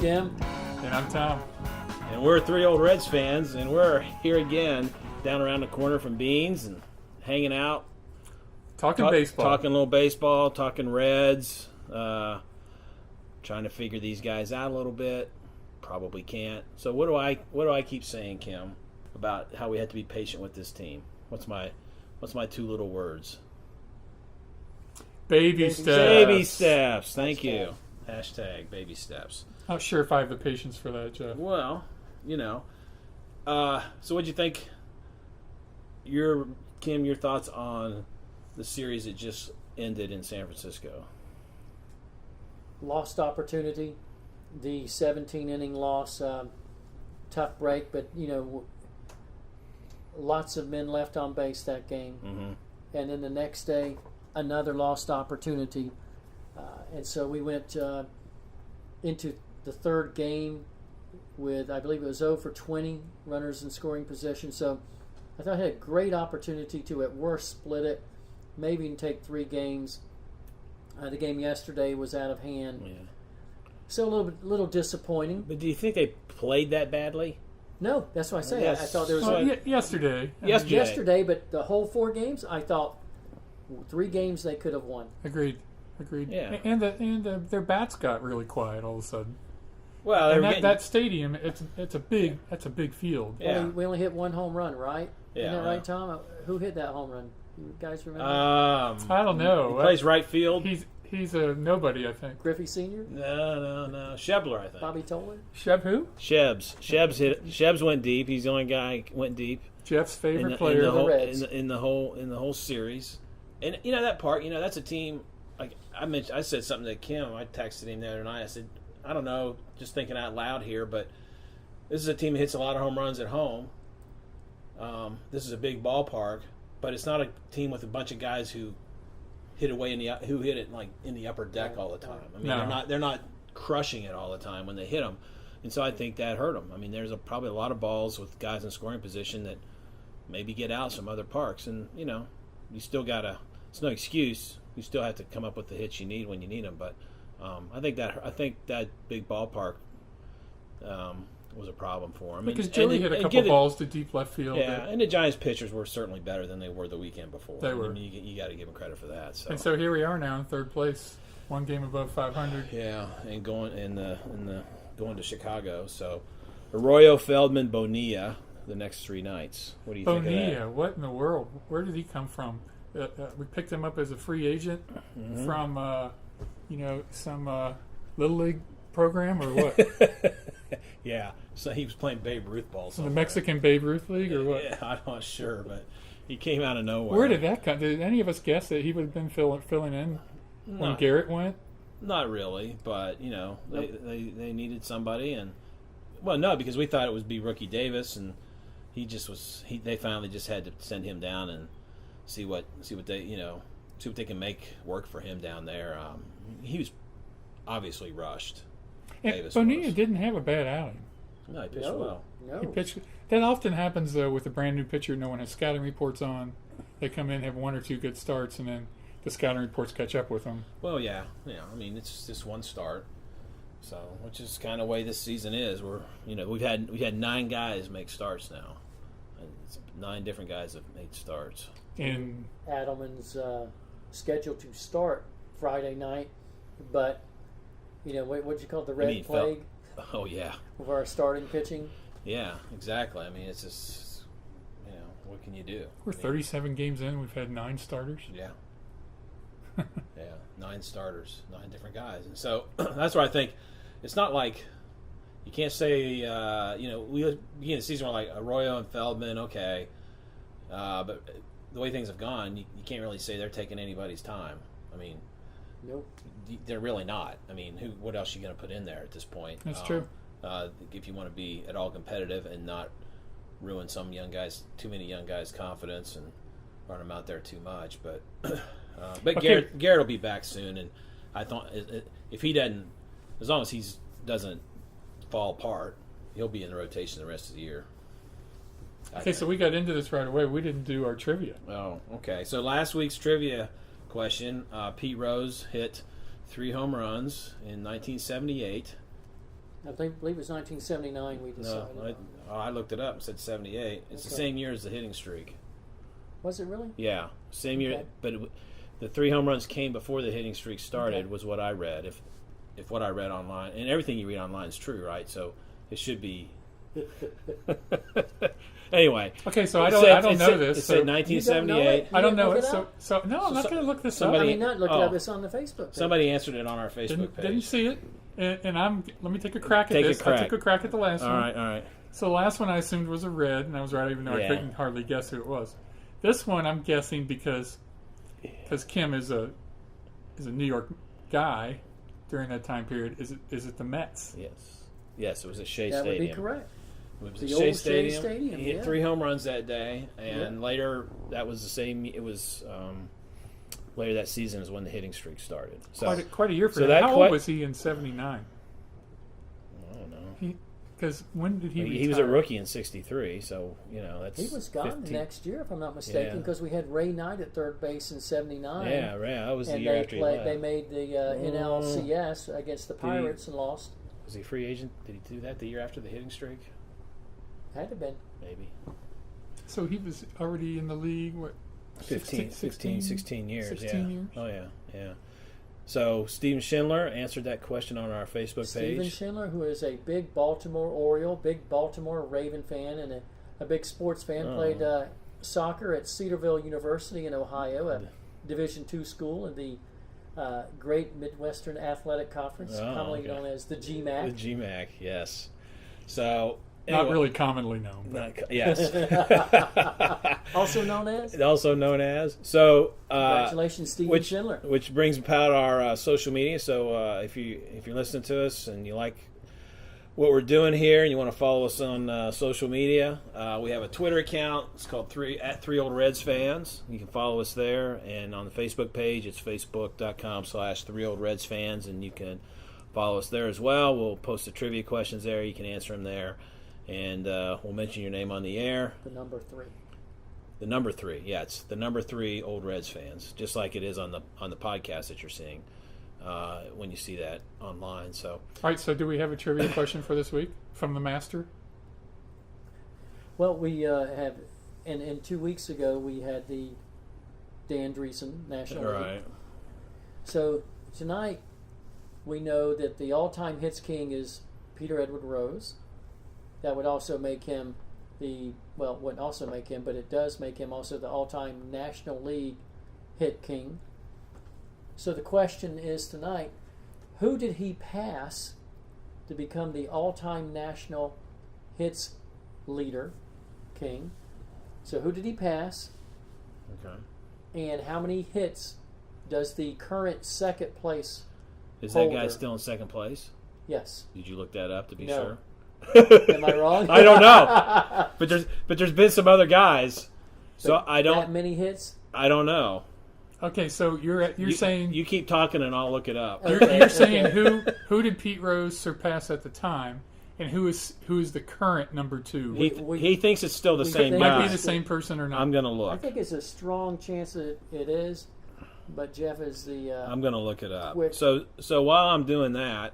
Kim. And I'm Tom. And we're three old Reds fans, and we're here again down around the corner from Beans and hanging out. Talking baseball. Talking a little baseball, talking Reds. Trying to figure these guys out a little bit. Probably can't. So what do I keep saying, Kim, about how we have to be patient with this team? What's my two little words? Baby steps. Baby steps. Thank you. Hashtag baby steps. Not sure if I have the patience for that, Jeff. Well, so what'd you think? Kim, your thoughts on the series that just ended in San Francisco? Lost opportunity. The 17-inning loss. Tough break, but, lots of men left on base that game. Mm-hmm. And then the next day, another lost opportunity. And so we went into the third game with, I believe it was 0 for 20 runners in scoring position. So I thought I had a great opportunity to, at worst, split it, maybe even take 3 games. The game yesterday was out of hand. Yeah. So a little disappointing. But do you think they played that badly? No, that's what I say. Yes. I thought there was yesterday. Yesterday, but the whole 4 games, I thought 3 games they could have won. Agreed. Yeah. And their bats got really quiet all of a sudden. Well, and that stadium, it's a big field. Yeah. We only hit 1 home run, right? Yeah. Isn't that right, Tom? Who hit that home run? You guys remember? I don't know. He plays right field. He's a nobody, I think. Griffey Sr.? No. Shebler, I think. Bobby Toller? Sheb who? Shebs hit. Shebs wwent deep. He's the only guy who went deep. Jeff's favorite player. In the whole series. And that part, that's a team. Like I said something to Kim. I texted him the other night. I said, I don't know, just thinking out loud here, but this is a team that hits a lot of home runs at home. This is a big ballpark, but it's not a team with a bunch of guys who hit it like in the upper deck all the time. I mean, they're not crushing it all the time when they hit them, and so I think that hurt them. I mean, there's probably a lot of balls with guys in scoring position that maybe get out some other parks, and you still gotta. It's no excuse. You still have to come up with the hits you need when you need them, but I think that big ballpark was a problem for him. Because Joey hit a couple balls to deep left field. Yeah, and the Giants pitchers were certainly better than they were the weekend before. They were. You got to give them credit for that. So. And so here we are now in third place, 1 game above 500. Yeah, and going to Chicago. So Arroyo, Feldman, Bonilla the next 3 nights. What do you think of that? Bonilla, what in the world? Where did he come from? We picked him up as a free agent from some little league program or what? Yeah, so he was playing Babe Ruth ball. The Mexican Babe Ruth League or what? Yeah, I'm not sure, but he came out of nowhere. Where did that come? Did any of us guess that he would have been filling in when Garrett went? Not really, but they needed somebody, and because we thought it would be Rookie Davis, and they finally just had to send him down and see what they can make work for him down there. He was obviously rushed. Bonilla didn't have a bad outing. No, he pitched well. No. He pitched. That often happens though with a brand new pitcher. No one has scouting reports on. They come in, have 1 or 2 good starts, and then the scouting reports catch up with them. Well, yeah. I mean, it's just 1 start. So, which is kind of the way this season is. We've had 9 guys make starts now. And it's 9 different guys have made starts. And Adelman's scheduled to start Friday night, but what'd you call it, the red plague? Oh yeah. Of our starting pitching. Yeah, exactly. I mean, it's just what can you do? We're 37 games in. We've had 9 starters. Yeah. Yeah, 9 starters, 9 different guys, and so that's why I think it's not like you can't say we begin the season we're like Arroyo and Feldman, okay, but the way things have gone, you can't really say they're taking anybody's time. I mean, nope, they're really not. I mean, what else are you going to put in there at this point? That's true. If you want to be at all competitive and not ruin too many young guys' confidence and run them out there too much, but okay. Garrett will be back soon, and I thought if he doesn't, as long as he doesn't fall apart, he'll be in the rotation the rest of the year. Okay, so we got into this right away. We didn't do our trivia. Oh, okay. So last week's trivia question, Pete Rose hit 3 home runs in 1978. I believe it was 1979 we decided. No, I looked it up. It said 78. It's the same year as the hitting streak. Was it really? Yeah, same year. Okay. But the 3 home runs came before the hitting streak started, was what I read. If what I read online, and everything you read online is true, right? So it should be. Anyway. Okay, so I don't know this. It said 1978. I don't know it. So no, I'm not going to look this up. I mean, not look it up. It's on the Facebook page. Somebody answered it on our Facebook page. Didn't see it. And let me take a crack at this. I took a crack at the last one. All right. So the last one I assumed was a red, and I was right, even though I couldn't hardly guess who it was. This one I'm guessing because Kim is a New York guy during that time period. Is it the Mets? Yes, it was at Shea That Stadium. would be correct. It was The at old Shea Shea Stadium. He hit 3 home runs that day, and later that was the same. It was later that season is when the hitting streak started. So quite a year for him. that How old was he in '79? I don't know. Because when did he retire? He was a rookie in '63, so that's. He was gone 15. next year, if I'm not mistaken, because we had Ray Knight at third base in '79. Yeah, that was the and year after he left. They made the NLCS against the Pirates and lost. Was he a free agent? Did he do that the year after the hitting streak? Had to have been. Maybe. So he was already in the league, what? 16 years. 16 years. Oh, yeah. So Steven Schindler answered that question on our Facebook page. Steven Schindler, who is a big Baltimore Oriole, big Baltimore Raven fan, and a big sports fan, played soccer at Cedarville University in Ohio, a Division II school in the Great Midwestern Athletic Conference, commonly known as the GMAC. The GMAC, yes. So... Not really commonly known. Yes. Also known as? Also known as. So, congratulations, Steven Schindler. Which brings about our social media. So if you're listening to us and you like what we're doing here and you want to follow us on social media, we have a Twitter account. It's called 3 Old Reds Fans. You can follow us there. And on the Facebook page, it's facebook.com/3 Old Reds Fans. And you can follow us there as well. We'll post the trivia questions there. You can answer them there. And we'll mention your name on the air. The number 3. The number 3, yeah, it's the number 3 Old Reds Fans, just like it is on the podcast that you're seeing when you see that online. So, all right. So, do we have a trivia question for this week from the master? Well, we have, and 2 weeks ago we had the Dan Dreesen National League. Right. So tonight we know that the all-time hits king is Peter Edward Rose. That would also make him wouldn't also make him, but it does make him also the all-time National League hit king. So the question is tonight, who did he pass to become the all-time national hits leader, king? So who did he pass? Okay. And how many hits does the current second place Is holder? that guy still in second place? Yes. Did you look that up to be No. sure? Am I wrong? I don't know. But there's been some other guys. So I don't. That many hits? I don't know. Okay, so you're saying you keep talking and I'll look it up. you're saying who did Pete Rose surpass at the time, and who is the current number 2? He thinks it's still the same Might guy. be the same person or not. I'm gonna look. I think it's a strong chance that it is, but Jeff is the. I'm gonna look it up. Quick. So while I'm doing that,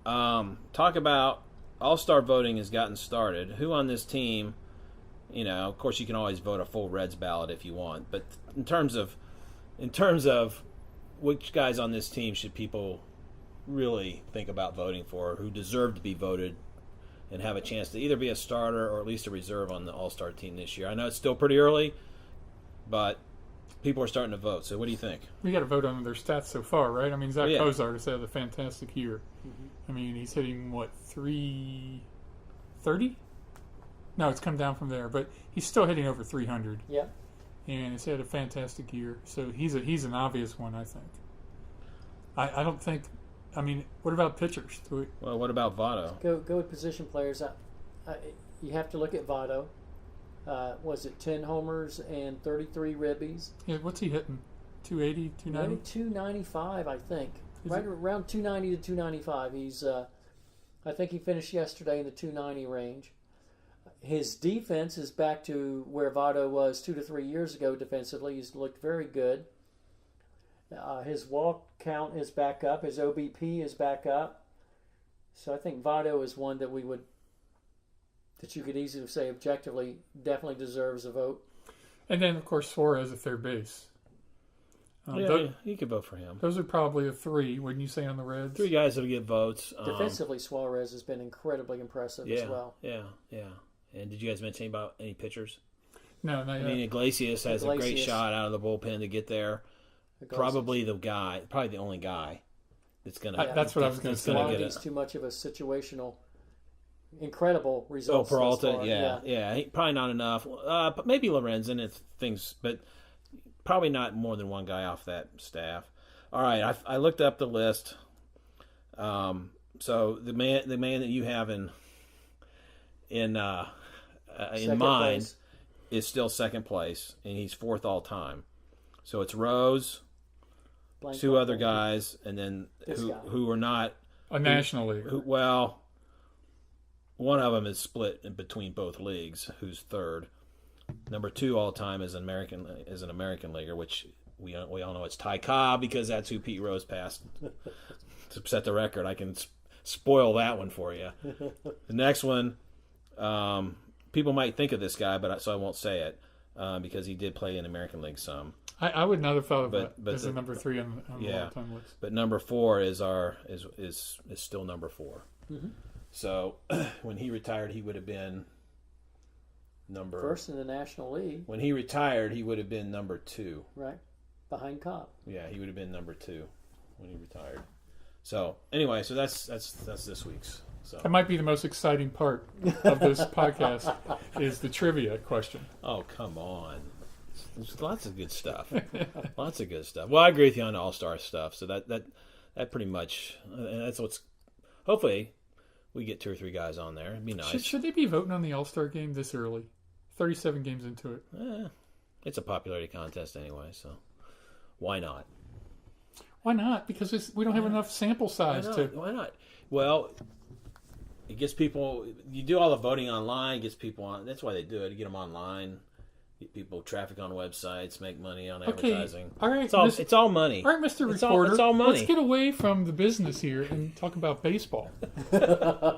talk about All-Star voting has gotten started. Who on this team? Of course, you can always vote a full Reds ballot if you want, but in terms of which guys on this team should people really think about voting for, who deserve to be voted and have a chance to either be a starter or at least a reserve on the All-Star team this year? I know it's still pretty early, but people are starting to vote. So what do you think? We got to vote on their stats so far, right? I mean, Zach Cozart has had a fantastic year. I mean, he's hitting, 330? No, it's come down from there, but he's still hitting over 300. Yeah. And he's had a fantastic year. So he's an obvious one, I think. I don't think. I mean, what about pitchers? Well, what about Votto? Go with position players. You have to look at Votto. Was it 10 homers and 33 ribbies? Yeah, what's he hitting? 280, 290? Maybe 295, I think. Around 290 to 295. He's. I think he finished yesterday in the 290 range. His defense is back to where Votto was 2 to 3 years ago defensively. He's looked very good. His walk count is back up. His OBP is back up. So I think Votto is one that you could easily say objectively definitely deserves a vote. And then, of course, Suarez at third base. You could vote for him. Those are probably the three, wouldn't you say, on the Reds? 3 guys that'll get votes. Defensively, Suarez has been incredibly impressive as well. Yeah. And did you guys mention about any pitchers? No, not yet. Iglesias has a great shot out of the bullpen to get there. Probably the only guy that's going to. That's what I was going to say. He's too much of a situational, incredible result. Oh, Peralta, yeah. Probably not enough. But maybe Lorenzen if things, but probably not more than one guy off that staff. All right, I looked up the list. So the man that you have in mind place is still second place, and he's 4th all time. So it's Rose, 2 other guys, and then who are not a National League. Well, one of them is split in between both leagues. Who's third? Number 2 all time is an American leaguer, which we all know it's Ty Cobb because that's who Pete Rose passed to set the record. I can spoil that one for you. The next one. People might think of this guy, so I won't say it because he did play in American League some. I would not have thought of that but as a number 3 on the all-time list. But number 4 is still number 4. Mm-hmm. So when he retired, he would have been first in the National League. When he retired, he would have been number 2. Right, behind Cobb. Yeah, he would have been number 2 when he retired. So anyway, so that's this week's. So. That might be the most exciting part of this podcast is the trivia question. Oh, come on. There's lots of good stuff. Lots of good stuff. Well, I agree with you on the All-Star stuff. So that pretty much, and that's what's, hopefully we get 2 or 3 guys on there. It'd be nice. Should they be voting on the All-Star game this early? 37 games into it. It's a popularity contest anyway, so why not? Why not? Because we don't have enough sample size. Why not? Well, it gets people. You do all the voting online. It gets people on. That's why they do it. You get them online. Get people traffic on websites. Make money on advertising. All right. It's all money. All right, Mr. Reporter. It's all money. Let's get away from the business here and talk about baseball.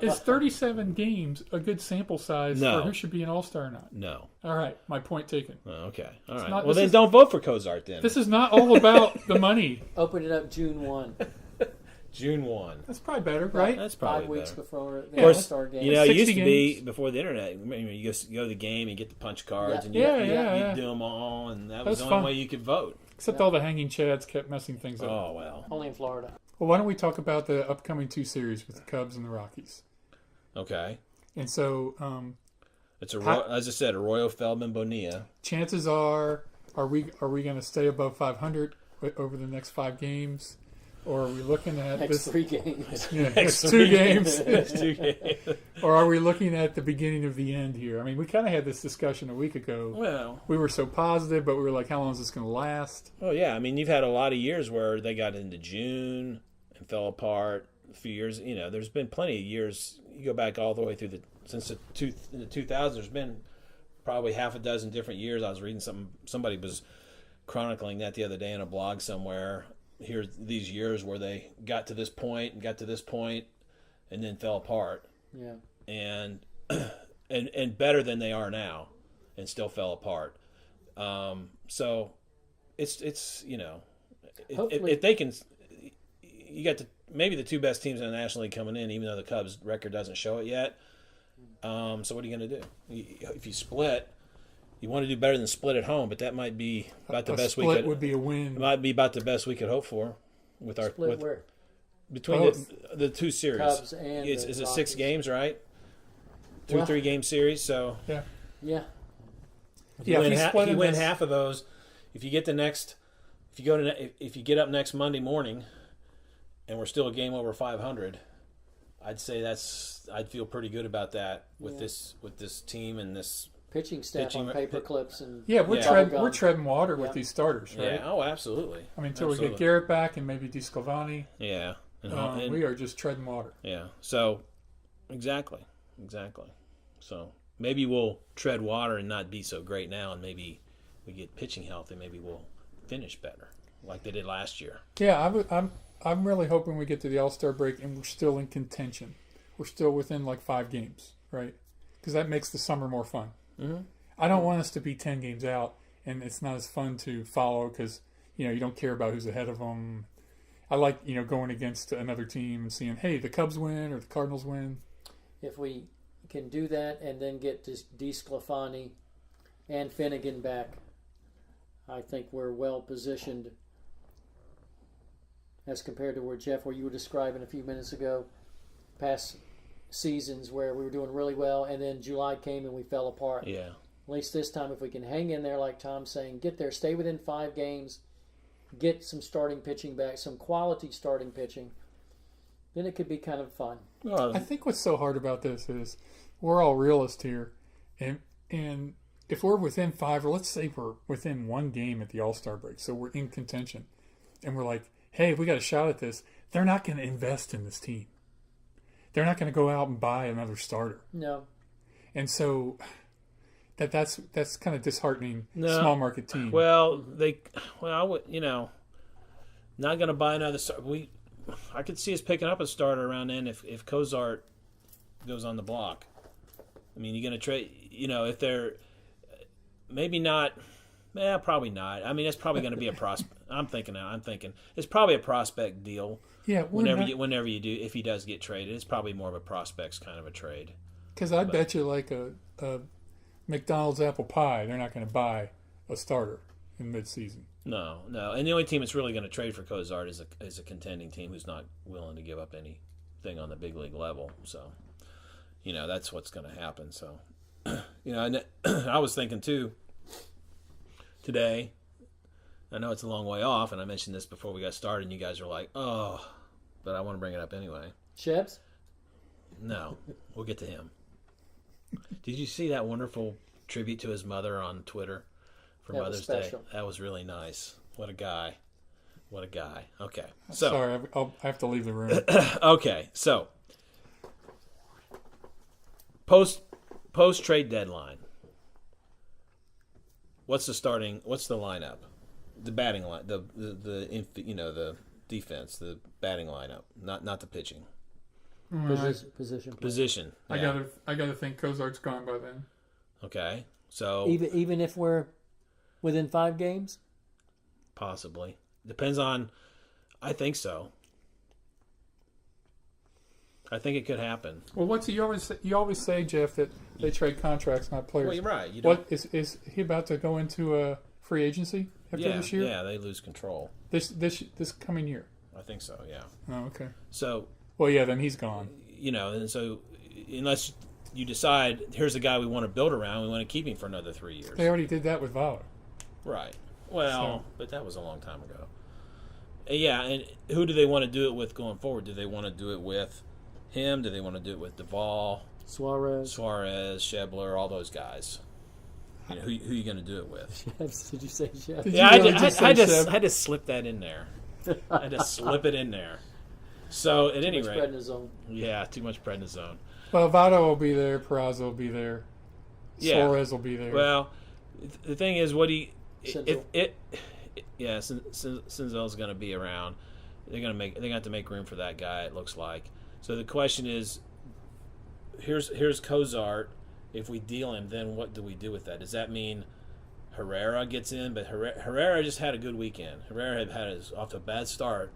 Is 37 games a good sample size for who should be an All-Star or not? No. All right. My point taken. Okay. All right. Well, then don't vote for Cozart then. This is not all about the money. Open it up June 1. June 1. That's probably better, right? That's probably 5 weeks better. before the All-Star All-Star game. You know, it used to be games. before the internet. You just go to the game and get the punch cards and you do them all, and that was the only way you could vote. Except all the hanging chads kept messing things up. Oh, well. Only in Florida. Well, why don't we talk about the upcoming 2 series with the Cubs and the Rockies? Okay. And so, it's as I said, Arroyo, Feldman, Bonilla. Chances are we going to stay above 500 over the next 5 games? Or are we looking at next 3 games? Yeah, next 2 games. Next 2 games. Or are we looking at the beginning of the end here? I mean, we kind of had this discussion a week ago. Well, we were so positive, but we were like, how long is this going to last? Oh, yeah. I mean, you've had a lot of years where they got into June and fell apart. A few years, there's been plenty of years. You go back all the way through since the 2000s, there's been probably half a dozen different years. I was reading somebody was chronicling that the other day in a blog somewhere. Here's these years where they got to this point and then fell apart. Yeah. And better than they are now and still fell apart. So it's if they can, you got maybe the 2 best teams in the National League coming in, even though the Cubs record doesn't show it yet. So what are you going to do? If you split, you want to do better than split at home, but that might be about the best we could. Split would be a win. It might be about the best we could hope for with our split where? Between the 2 series. Cubs and is it Rockies. 6 games, right? 3 game series. So yeah. If you win half of those, if you get if you get up next Monday morning, and we're still a game over 500, I'd say I'd feel pretty good about that with this team and this. Pitching staff on paper clips and we're treading water with these starters, right? Yeah, oh, absolutely. I mean, until we get Garrett back and maybe DeSclafani. Yeah, we are just treading water. Yeah, so exactly. So maybe we'll tread water and not be so great now, and maybe we get pitching healthy. Maybe we'll finish better, like they did last year. Yeah, I'm really hoping we get to the All-Star break and we're still in contention. we're still within like 5 games, right? Because that makes the summer more fun. Mm-hmm. I don't want us to be 10 games out, and it's not as fun to follow because, you don't care about who's ahead of them. I like, going against another team and seeing, hey, the Cubs win or the Cardinals win. If we can do that and then get DeSclafani and Finnegan back, I think we're well positioned as compared to where you were describing a few minutes ago, past seasons where we were doing really well and then July came and we fell apart. Yeah. At least this time, if we can hang in there, like Tom's saying, get there, stay within 5 games, get some starting pitching back, some quality starting pitching, then it could be kind of fun. I think what's so hard about this is we're all realists here, and if we're within 5, or let's say we're within 1 game at the All-Star break, so we're in contention, and we're like, hey, we got a shot at this, they're not going to invest in this team. They're not going to go out and buy another starter. No. And so that's kind of disheartening. No. Small market team. Well, I would, not going to buy another starter. I could see us picking up a starter around then if Cozart goes on the block. I mean, you're going to trade, if they're maybe not, probably not. I mean, it's probably going to be a prospect. I'm thinking it's probably a prospect deal. Yeah. Whenever you do, if he does get traded, it's probably more of a prospects kind of a trade. Because I bet you like a McDonald's apple pie, they're not going to buy a starter in midseason. No. And the only team that's really going to trade for Cozart is a contending team who's not willing to give up anything on the big league level. So, that's what's going to happen. So, and I was thinking too today. I know it's a long way off, and I mentioned this before we got started, and you guys are like, oh, but I want to bring it up anyway. Shebs? No, we'll get to him. Did you see that wonderful tribute to his mother on Twitter for Mother's Day? That was really nice. What a guy. Okay. So sorry, I have to leave the room. Okay, so post trade deadline. What's the lineup? The batting line, the defense, the batting lineup, not the pitching. Position. Yeah. I gotta think Cozart's gone by then. Okay, so even if we're within 5 games, possibly depends on. I think so. I think it could happen. Well, you always say, Jeff, that they trade contracts, not players. Well, you're right. What is he about to go into a free agency after this year? Yeah, they lose control. This coming year. I think so. Yeah. Oh, okay. So. Well, yeah, then he's gone. And so unless you decide here's a guy we want to build around, we want to keep him for another 3 years. They already did that with Vala. Right. Well, but that was a long time ago. Yeah, and who do they want to do it with going forward? Do they want to do it with him? Do they want to do it with Duvall, Suarez, Schebler, all those guys? Who are you going to do it with? Shebs, did you say Shebs? Yeah, I had to slip that in there. I had to slip it in there. So at any rate, prednisone. Yeah, too much prednisone. Well, Votto will be there. Peraza will be there. Yeah. Suarez will be there. Well, the thing is, Senzel. Senzel's going to be around. They're going to have to make room for that guy. It looks like. So the question is, here's Cozart. If we deal him, then what do we do with that? Does that mean Herrera gets in? But Herrera just had a good weekend. Herrera had off to a bad start.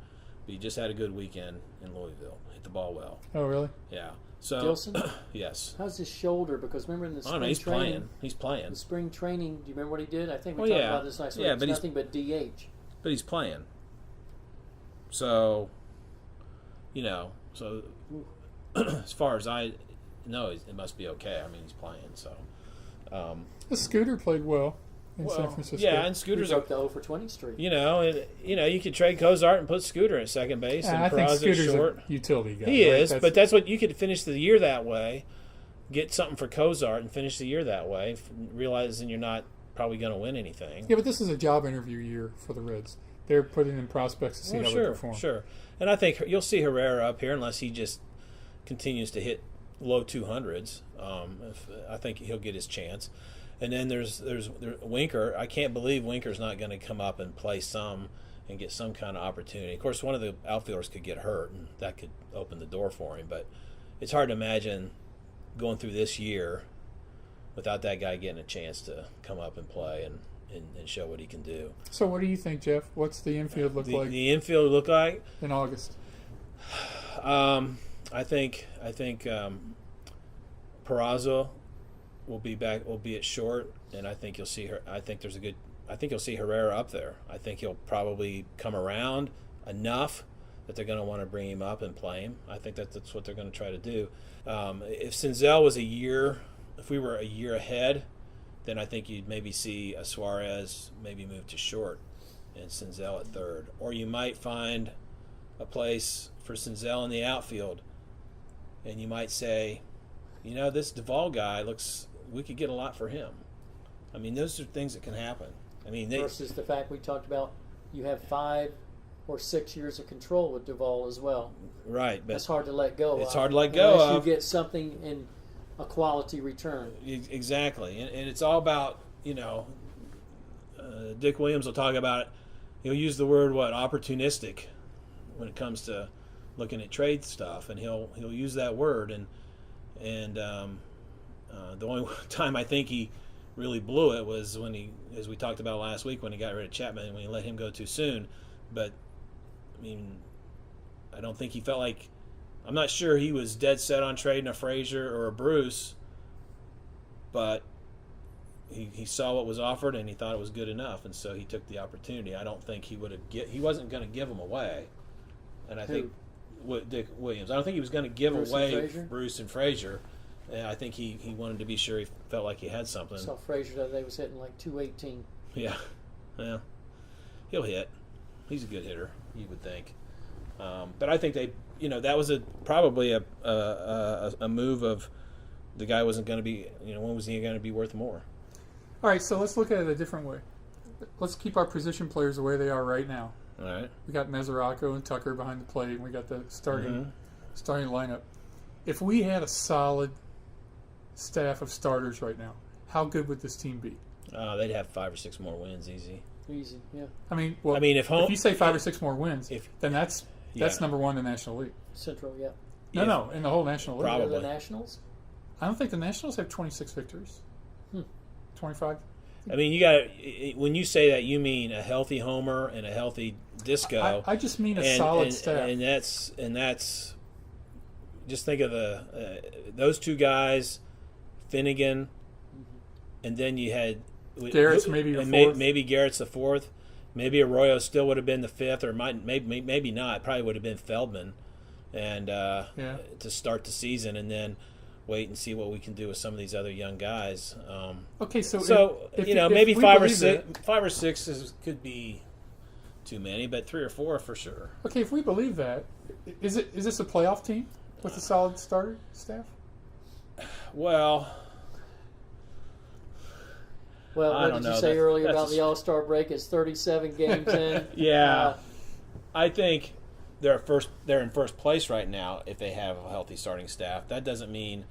But he just had a good weekend in Louisville. Hit the ball well. Oh, really? Yeah. So Dilson? Yes. How's his shoulder? Because remember in the spring he's training, playing. He's playing. The spring training, do you remember what he did? I think we talked about this last week. It's nothing but DH. But he's playing. So, as far as I know, it must be okay. I mean, he's playing. So, the Scooter played well in San Francisco. Yeah, and Scooter's broke the 0-for-20 streak. You could trade Cozart and put Scooter at second base, and I think Scooter's short. A utility guy. He is, but that's what you could finish the year that way. Get something for Cozart and finish the year that way, realizing you're not probably going to win anything. Yeah, but this is a job interview year for the Reds. They're putting in prospects to see how they perform. Sure. And I think you'll see Herrera up here unless he just continues to hit low 200s. I think he'll get his chance. And then there's Winker. I can't believe Winker's not going to come up and play some and get some kind of opportunity. Of course, one of the outfielders could get hurt, and that could open the door for him. But it's hard to imagine going through this year without that guy getting a chance to come up and play and show what he can do. So what do you think, Jeff? What's the infield look like? The infield look like in August? I think Peraza will be back, albeit short, and I think you'll see her. I think you'll see Herrera up there. I think he'll probably come around enough that they're going to want to bring him up and play him. I think that's what they're going to try to do. If Senzel was if we were a year ahead, then I think you'd maybe see a Suarez maybe move to short and Senzel at third. Or you might find a place for Senzel in the outfield, and you might say, this Duvall guy we could get a lot for him. I mean, those are things that can happen. I mean, versus the fact we talked about, you have 5 or 6 years of control with Duvall as well. Right, but that's hard to let go. It's hard to let go unless of. You get something in a quality return. Exactly, and it's all about Dick Williams will talk about it. He'll use the word opportunistic when it comes to looking at trade stuff, and he'll use that word. And the only time I think he really blew it was when as we talked about last week, when he got rid of Chapman and when he let him go too soon. But I mean, I don't think he felt like. I'm not sure he was dead set on trading a Frazier or a Bruce, but he saw what was offered and he thought it was good enough, and so he took the opportunity. I don't think he wasn't going to give them away, and I think Dick Williams. I don't think he was going to give away Bruce and Frazier. And I think he wanted to be sure he felt like he had something. I saw Frazier the other day was hitting like 218. Yeah, well, he'll hit. He's a good hitter, you would think. But I think that was probably a move of the guy wasn't going to be, when was he going to be worth more? All right, so let's look at it a different way. Let's keep our position players the way they are right now. All right. We got Mesoraco and Tucker behind the plate, and we got the starting lineup. If we had a solid staff of starters right now, how good would this team be? They'd have 5 or 6 more wins, easy. Easy, yeah. I mean, if you say 5 or 6 more wins, then that's number one in the National League. Central, yeah. No, in the whole National League. Probably. The Nationals? I don't think the Nationals have 26 victories. 25. I mean, you got when you say that, you mean a healthy Homer and a healthy Disco. I just mean a solid staff. And that's just think of those two guys, Finnegan, and then you had Garrett's maybe your fourth. Maybe Garrett's the fourth. Maybe Arroyo still would have been the fifth, or maybe not. Probably would have been Feldman, and to start the season, and then wait and see what we can do with some of these other young guys. Okay, so if maybe 5 or 6 could be too many, but 3 or 4 for sure. Okay, if we believe that, is this a playoff team with a solid starter staff? Well, what did you say earlier about the All-Star break? It's 37 games in. Yeah, I think they're in first place right now if they have a healthy starting staff. That doesn't mean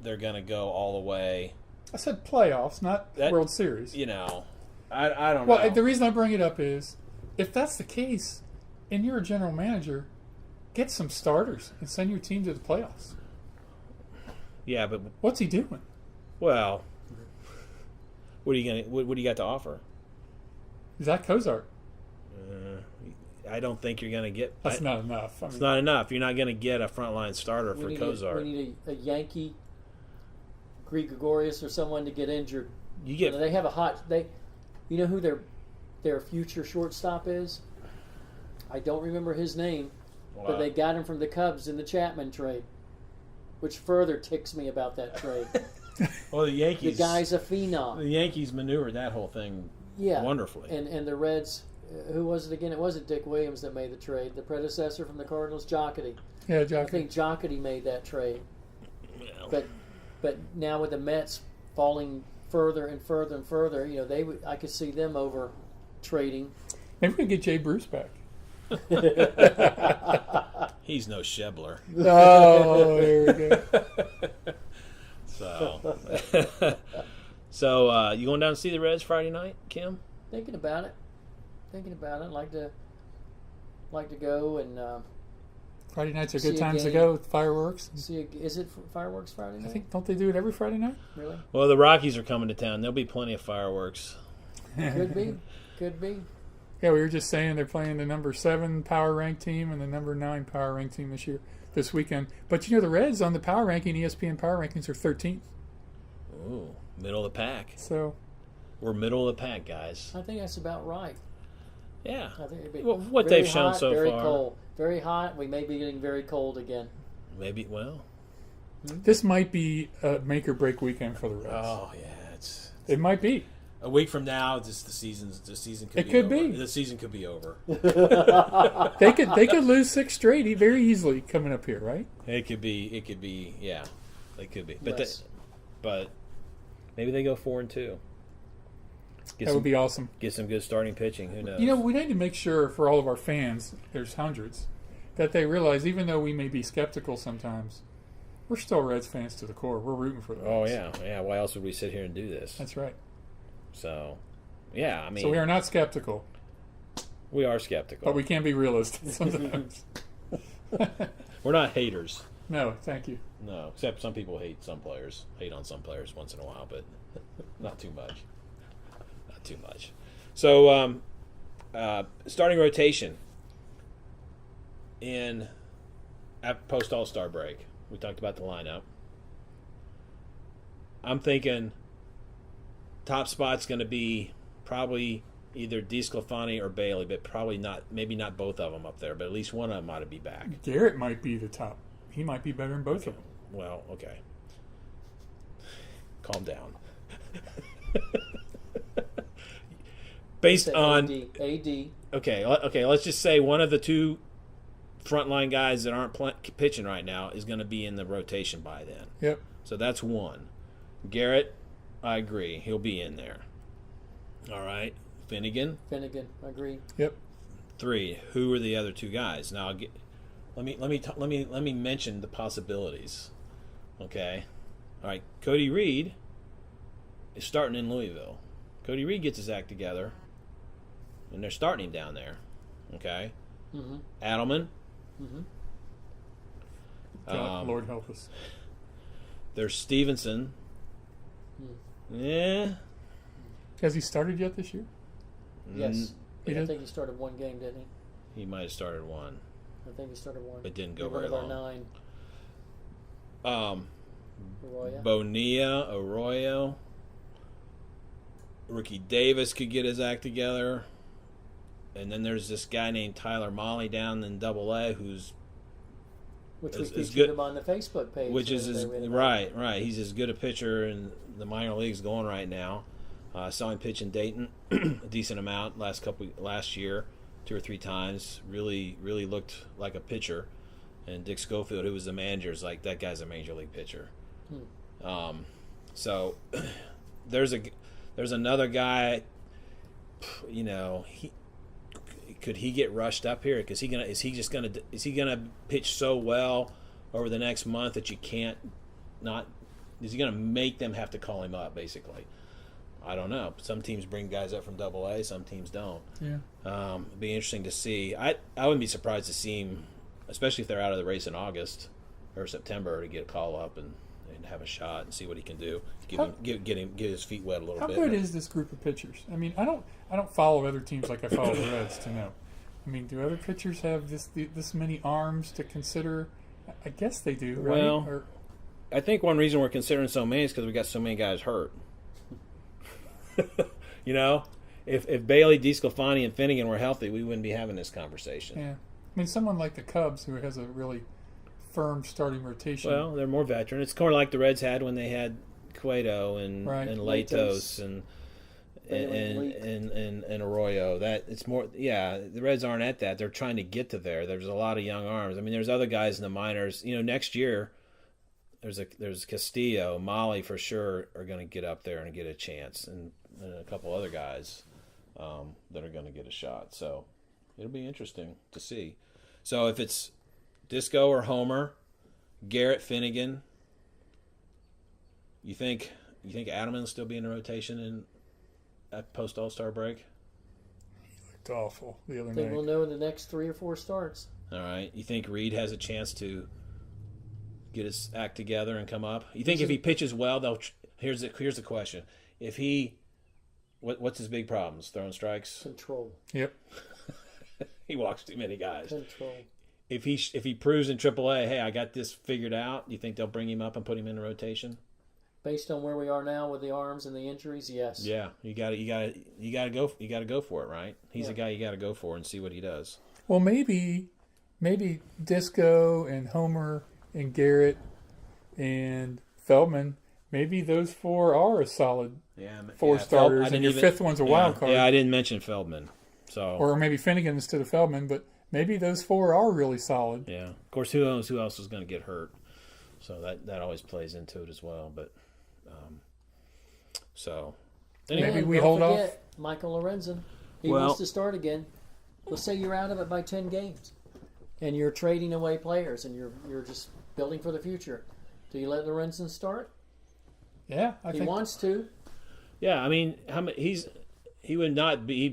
they're going to go all the way. I said playoffs, not World Series. I don't know. Well, the reason I bring it up is if that's the case, and you're a general manager, get some starters and send your team to the playoffs. Yeah, but what's he doing? Well, what do you got to offer? Zach Cozart. I don't think you're going to get. That's not enough. It's not enough. You're not going to get a frontline starter for Cozart. We need a Yankee, Gregorius, or someone to get injured. They have a hot. You know who their future shortstop is? I don't remember his name, but they got him from the Cubs in the Chapman trade, which further ticks me about that trade. Well, the Yankees. The guy's a phenom. The Yankees maneuvered that whole thing wonderfully. And the Reds, who was it again? It wasn't Dick Williams that made the trade. The predecessor from the Cardinals, Jocketty. Yeah, Jocketty. I think Jocketty made that trade. Yeah. But now with the Mets falling further and further and further, I could see them over trading. Maybe we can get Jay Bruce back. He's no Schebler. Oh, there we go. So you going down to see the Reds Friday night, Kim? Thinking about it. Like to go and Friday nights are See good a times to game. go with fireworks. Is it fireworks Friday night? I think, don't they do it every Friday night? Really? Well, the Rockies are coming to town. There'll be plenty of fireworks. Could be. Could be. Yeah, we were just saying they're playing the number 7 power ranked team and the number 9 power ranked team this weekend. But the Reds on the power ranking, ESPN power rankings, are 13th. Ooh, middle of the pack. So We're middle of the pack, guys. I think that's about right. Yeah. I think it'd be Well, what very they've shown hot, so very far. cold. Very hot. We may be getting very cold again. Maybe, well. this might be a make or break weekend for the Reds. Oh, yeah. It might be. A week from now, the season could It be could over. be. The season could be over. They could lose 6 straight very easily coming up here, right? It could be, yeah. It could be. But maybe they go 4-2. That would be awesome. Get some good starting pitching. Who knows? We need to make sure for all of our fans, there's hundreds, that they realize even though we may be skeptical sometimes, we're still Reds fans to the core. We're rooting for them. Oh, yeah. Why else would we sit here and do this? That's right. So, yeah, I mean. So we are not skeptical, We are skeptical. but we can be realistic sometimes. We're not haters. No, thank you. No, except some people hate on some players once in a while, but not too much. Not too much. So, starting rotation at post All-Star break. We talked about the lineup. I'm thinking top spot's going to be probably either DeSclafani or Bailey, but probably not. Maybe not both of them up there, but at least one of them ought to be back. Garrett might be the top. He might be better than both of them. Well, okay. Calm down. Based on AD. Okay. Let's just say one of the two frontline guys that aren't pitching right now is going to be in the rotation by then. Yep. So that's one. Garrett, I agree, he'll be in there. All right. Finnegan, Agree. Yep. 3. Who are the other two guys? Now, let me mention the possibilities. Okay. All right. Cody Reed is starting in Louisville. Cody Reed gets his act together, and they're starting him down there. Okay. Mm-hmm. Adelman. Mm-hmm. God, Lord help us. There's Stevenson. Yeah. Has he started yet this year? Yes. He I did? think he started one game, didn't he? He might have started one. I think he started one. But didn't go One very of our long. 9. Arroyo. Bonilla, Arroyo. Ricky Davis could get his act together. And then there's this guy named Tyler Molly down in Double-A who's Which we is featured good- him on the Facebook page. which is the other day. right. He's as good a pitcher in the minor leagues going right now. Saw him pitch in Dayton a decent amount last year, 2 or 3 times. Really looked like a pitcher. And Dick Schofield, who was the manager, is like, that guy's a major league pitcher. So there's another guy. Could he get rushed up here? Because is he gonna pitch so well over the next month that you can't not? Is he gonna make them have to call him up? Basically, I don't know. Some teams bring guys up from Double-A, some teams don't. Yeah. It'd be interesting to see. I wouldn't be surprised to see him, especially if they're out of the race in August or September, to get a call up and have a shot and see what he can do. Get his feet wet a little How bit. good is this group of pitchers? I mean, I don't follow other teams like I follow the Reds to know. I mean, do other pitchers have this many arms to consider? I guess they do, right? Well, I think one reason we're considering so many is because we got so many guys hurt. If Bailey, DeSclafani, and Finnegan were healthy, we wouldn't be having this conversation. yeah. I mean, someone like the Cubs who has a really firm starting rotation. Well, they're more veteran. It's kind of like the Reds had when they had Cueto and Latos and Arroyo. That it's more. Yeah, the Reds aren't at that. They're trying to get to there. There's a lot of young arms. I mean, there's other guys in the minors. Next year there's Castillo, Molly for sure are going to get up there and get a chance, and a couple other guys that are going to get a shot. So it'll be interesting to see. So if it's Disco or Homer, Garrett, Finnegan, you think Adelman will still be in the rotation at post All-Star break? He looked awful the other I think night. we'll know in the next 3 or 4 starts. All right. You think Reed has a chance to get his act together and come up? You think if he pitches well, they'll? Here's the question: if he, what's his big problems? Throwing strikes. Control. Yep. He walks too many guys. Control. If he proves in AAA, hey, I got this figured out, you think they'll bring him up and put him in the rotation? Based on where we are now with the arms and the injuries, yes. Yeah, you got to go for it, right? He's a guy you got to go for and see what he does. Well, maybe Disco and Homer and Garrett and Feldman, maybe those four are a solid four starters, and your fifth one's a wild card. Yeah, I didn't mention Feldman, or maybe Finnegan instead of Feldman, but maybe those four are really solid. Yeah, of course. Who knows who else is going to get hurt? So that always plays into it as well. But so anyway, maybe we hold off. Michael Lorenzen. He wants to start again. Let's say you're out of it by 10 games, and you're trading away players, and you're just building for the future. Do you let Lorenzen start? Yeah, he wants to. Yeah, I mean, he would not be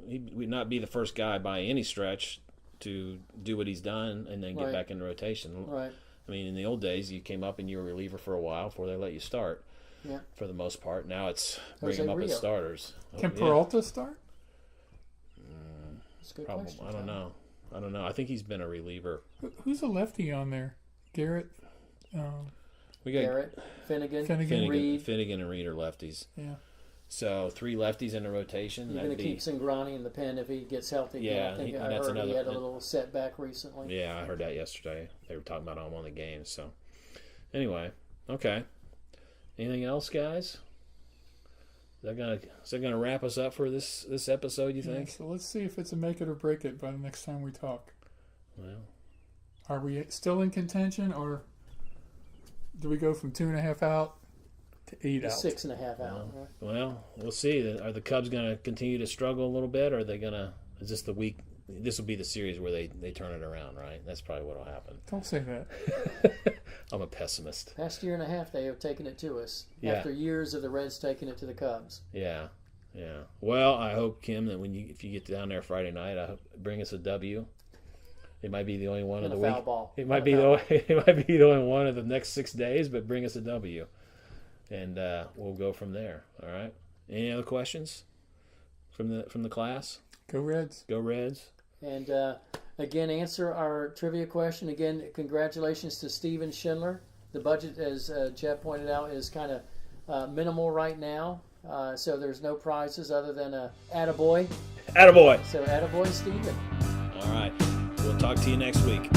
he would not be the first guy by any stretch to do what he's done and then get back in rotation. Right. I mean, in the old days, you came up and you were a reliever for a while before they let you start. Yeah. For the most part, now it's bring them up as starters. Can Peralta start? That's a good question. I don't know. I think he's been a reliever. Who's a lefty on there? Garrett. We got Garrett, Finnegan, Reed. Finnegan and Reed are lefties. Yeah. So 3 lefties in the rotation. You're going to keep Cingrani in the pen if he gets healthy. Yeah, I think I heard he had a little setback recently. Yeah, I heard that yesterday. They were talking about him on the game. So anyway, okay. Anything else, guys? Is that gonna wrap us up for this episode? You think? Yeah, so let's see if it's a make it or break it by the next time we talk. Well, are we still in contention, or do we go from 2.5 out to 8 out? 6.5 out. Well, we'll see. Are the Cubs going to continue to struggle a little bit, or are they going to? Is this the week? This will be the series where they turn it around, right? That's probably what will happen. Don't say that. I'm a pessimist. Past year and a half, they have taken it to us. Yeah. After years of the Reds taking it to the Cubs. Yeah, yeah. Well, I hope, Kim, that if you get down there Friday night, I hope bring us a W. It might be the only one of the week. Foul ball. It might be the only one of the next 6 days, but bring us a W, and we'll go from there. All right. Any other questions from the class? Go Reds. Go Reds. And again, answer our trivia question. Again, congratulations to Steven Schindler. The budget, as Jeff pointed out, is kind of minimal right now. So there's no prizes other than a attaboy. Attaboy. So attaboy, Steven. All right. We'll talk to you next week.